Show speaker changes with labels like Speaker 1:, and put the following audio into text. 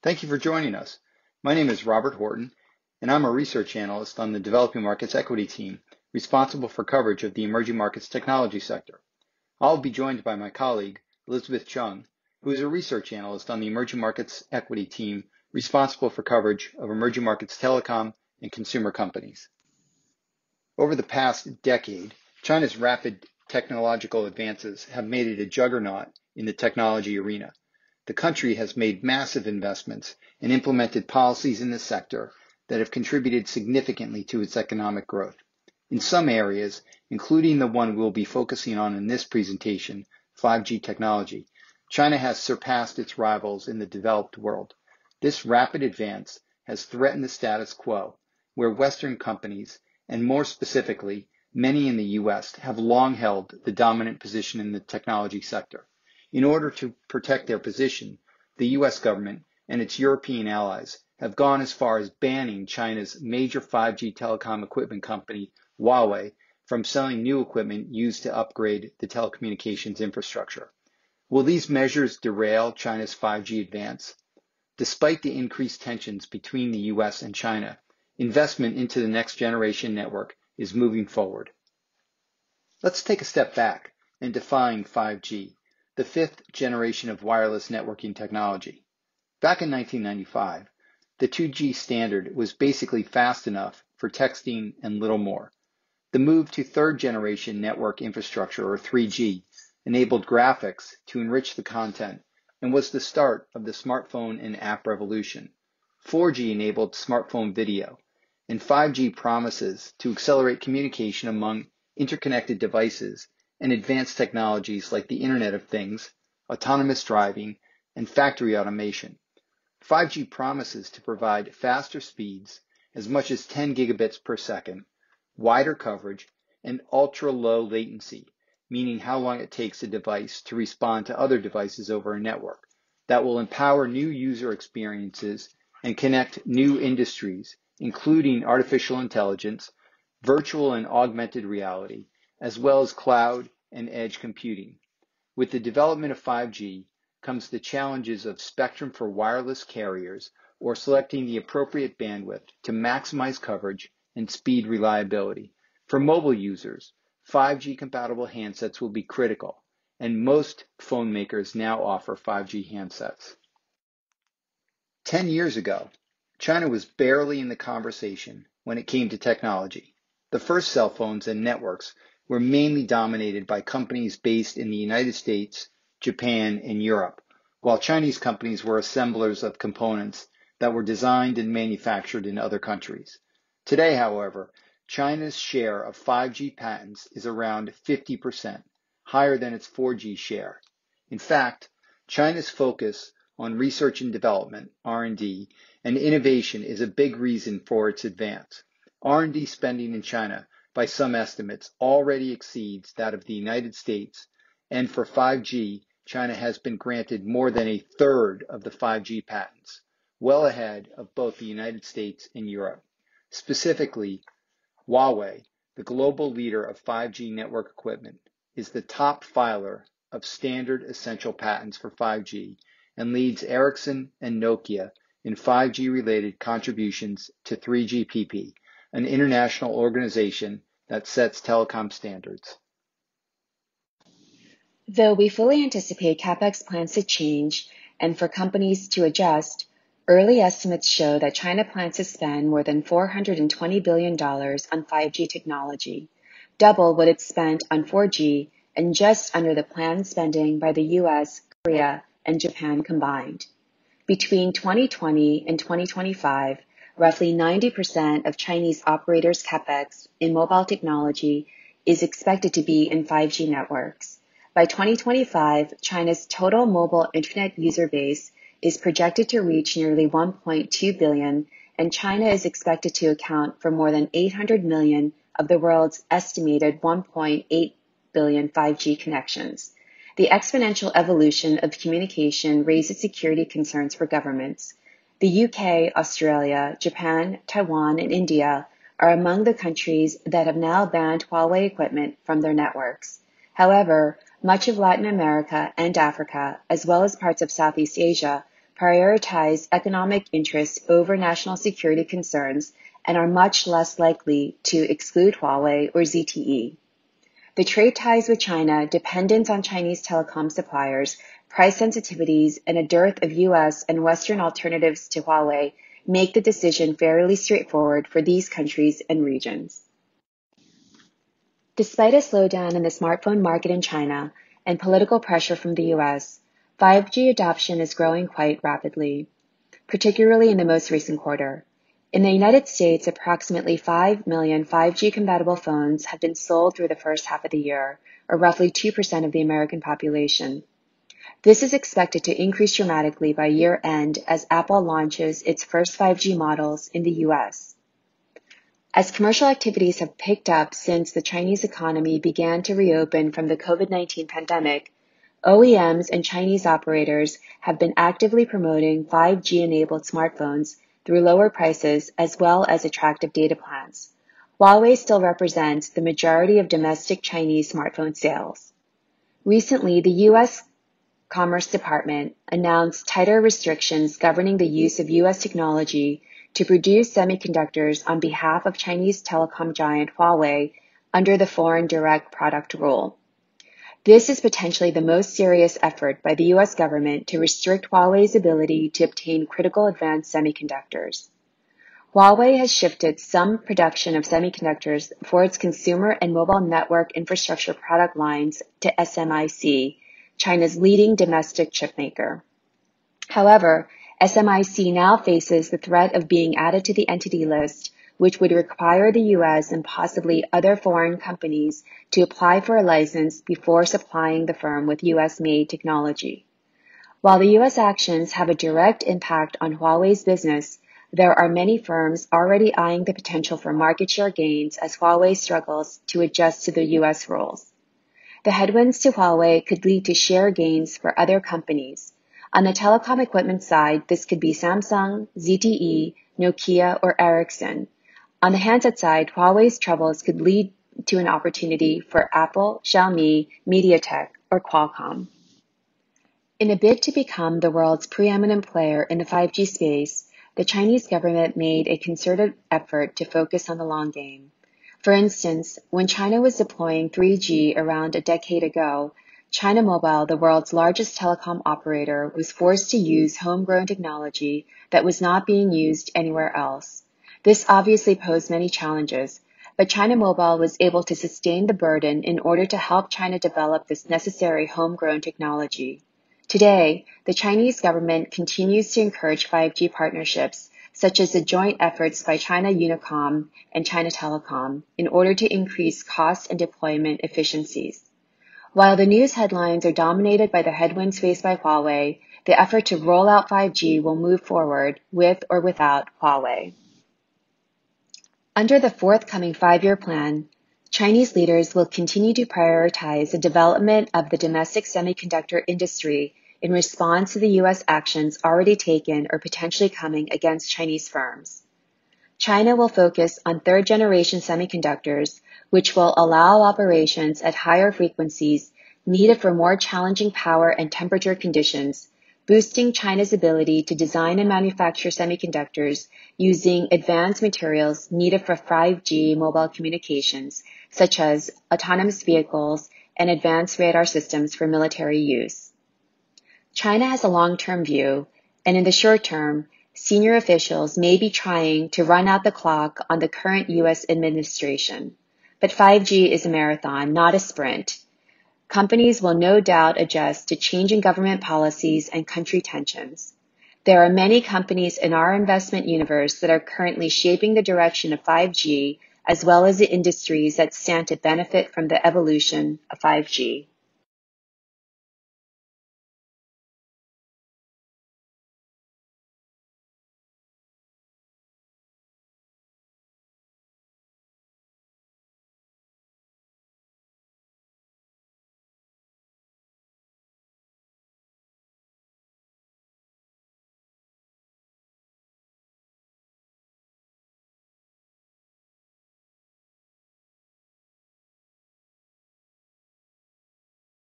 Speaker 1: Thank you for joining us. My name is Robert Horton, and I'm a research analyst on the Developing Markets Equity team, responsible for coverage of the emerging markets technology sector. I'll be joined by my colleague, Elizabeth Chung, who is a research analyst on the emerging markets equity team, responsible for coverage of emerging markets telecom and consumer companies. Over the past decade, China's rapid technological advances have made it a juggernaut in the technology arena. The country has made massive investments and implemented policies in the sector that have contributed significantly to its economic growth. In some areas, including the one we'll be focusing on in this presentation, 5G technology, China has surpassed its rivals in the developed world. This rapid advance has threatened the status quo, where Western companies, and more specifically, many in the US, have long held the dominant position in the technology sector. In order to protect their position, the US government and its European allies have gone as far as banning China's major 5G telecom equipment company, Huawei, from selling new equipment used to upgrade the telecommunications infrastructure. Will these measures derail China's 5G advance? Despite the increased tensions between the US and China, investment into the next generation network is moving forward. Let's take a step back and define 5G, the fifth generation of wireless networking technology. Back in 1995, the 2G standard was basically fast enough for texting and little more. The move to third generation network infrastructure, or 3G, enabled graphics to enrich the content and was the start of the smartphone and app revolution. 4G enabled smartphone video, and 5G promises to accelerate communication among interconnected devices and advanced technologies like the Internet of Things, autonomous driving, and factory automation. 5G promises to provide faster speeds, as much as 10 gigabits per second, wider coverage, and ultra-low latency, meaning how long it takes a device to respond to other devices over a network, that will empower new user experiences and connect new industries, including artificial intelligence, virtual and augmented reality, as well as cloud and edge computing. With the development of 5G comes the challenges of spectrum for wireless carriers or selecting the appropriate bandwidth to maximize coverage and speed reliability. For mobile users, 5G compatible handsets will be critical, and most phone makers now offer 5G handsets. 10 years ago, China was barely in the conversation when it came to technology. The first cell phones and networks were mainly dominated by companies based in the United States, Japan, and Europe, while Chinese companies were assemblers of components that were designed and manufactured in other countries. Today, however, China's share of 5G patents is around 50%, higher than its 4G share. In fact, China's focus on research and development, R&D, and innovation is a big reason for its advance. R&D spending in China, by some estimates, already exceeds that of the United States, and for 5G, China has been granted more than a third of the 5G patents, well ahead of both the United States and Europe. Specifically, Huawei, the global leader of 5G network equipment, is the top filer of standard essential patents for 5G and leads Ericsson and Nokia in 5G-related contributions to 3GPP, an international organization that sets telecom standards.
Speaker 2: Though we fully anticipate CapEx plans to change and for companies to adjust, early estimates show that China plans to spend more than $420 billion on 5G technology, double what it spent on 4G and just under the planned spending by the US, Korea, and Japan combined. Between 2020 and 2025, roughly 90% of Chinese operators' CapEx in mobile technology is expected to be in 5G networks. By 2025, China's total mobile internet user base is projected to reach nearly 1.2 billion, and China is expected to account for more than 800 million of the world's estimated 1.8 billion 5G connections. The exponential evolution of communication raises security concerns for governments. The UK, Australia, Japan, Taiwan, and India are among the countries that have now banned Huawei equipment from their networks. However, much of Latin America and Africa, as well as parts of Southeast Asia, prioritize economic interests over national security concerns and are much less likely to exclude Huawei or ZTE. The trade ties with China, dependence on Chinese telecom suppliers, price sensitivities, and a dearth of US and Western alternatives to Huawei make the decision fairly straightforward for these countries and regions. Despite a slowdown in the smartphone market in China and political pressure from the US, 5G adoption is growing quite rapidly, particularly in the most recent quarter. In the United States, approximately 5 million 5G compatible phones have been sold through the first half of the year, or roughly 2% of the American population. This is expected to increase dramatically by year end as Apple launches its first 5G models in the US. As commercial activities have picked up since the Chinese economy began to reopen from the COVID-19 pandemic, OEMs and Chinese operators have been actively promoting 5G-enabled smartphones through lower prices as well as attractive data plans. Huawei still represents the majority of domestic Chinese smartphone sales. Recently, the U.S. Commerce Department announced tighter restrictions governing the use of U.S. technology to produce semiconductors on behalf of Chinese telecom giant Huawei under the Foreign Direct Product Rule. This is potentially the most serious effort by the U.S. government to restrict Huawei's ability to obtain critical advanced semiconductors. Huawei has shifted some production of semiconductors for its consumer and mobile network infrastructure product lines to SMIC, China's leading domestic chipmaker. However, SMIC now faces the threat of being added to the entity list, which would require the U.S. and possibly other foreign companies to apply for a license before supplying the firm with U.S.-made technology. While the U.S. actions have a direct impact on Huawei's business, there are many firms already eyeing the potential for market share gains as Huawei struggles to adjust to the U.S. rules. The headwinds to Huawei could lead to share gains for other companies. On the telecom equipment side, this could be Samsung, ZTE, Nokia, or Ericsson. On the handset side, Huawei's troubles could lead to an opportunity for Apple, Xiaomi, MediaTek, or Qualcomm. In a bid to become the world's preeminent player in the 5G space, the Chinese government made a concerted effort to focus on the long game. For instance, when China was deploying 3G around a decade ago, China Mobile, the world's largest telecom operator, was forced to use homegrown technology that was not being used anywhere else. This obviously posed many challenges, but China Mobile was able to sustain the burden in order to help China develop this necessary homegrown technology. Today, the Chinese government continues to encourage 5G partnerships, such as the joint efforts by China Unicom and China Telecom, in order to increase cost and deployment efficiencies. While the news headlines are dominated by the headwinds faced by Huawei, the effort to roll out 5G will move forward with or without Huawei. Under the forthcoming 5-year plan, Chinese leaders will continue to prioritize the development of the domestic semiconductor industry in response to the U.S. actions already taken or potentially coming against Chinese firms. China will focus on third-generation semiconductors, which will allow operations at higher frequencies needed for more challenging power and temperature conditions, boosting China's ability to design and manufacture semiconductors using advanced materials needed for 5G mobile communications, such as autonomous vehicles and advanced radar systems for military use. China has a long-term view, and in the short term, senior officials may be trying to run out the clock on the current U.S. administration. But 5G is a marathon, not a sprint. Companies will no doubt adjust to changing government policies and country tensions. There are many companies in our investment universe that are currently shaping the direction of 5G, as well as the industries that stand to benefit from the evolution of 5G.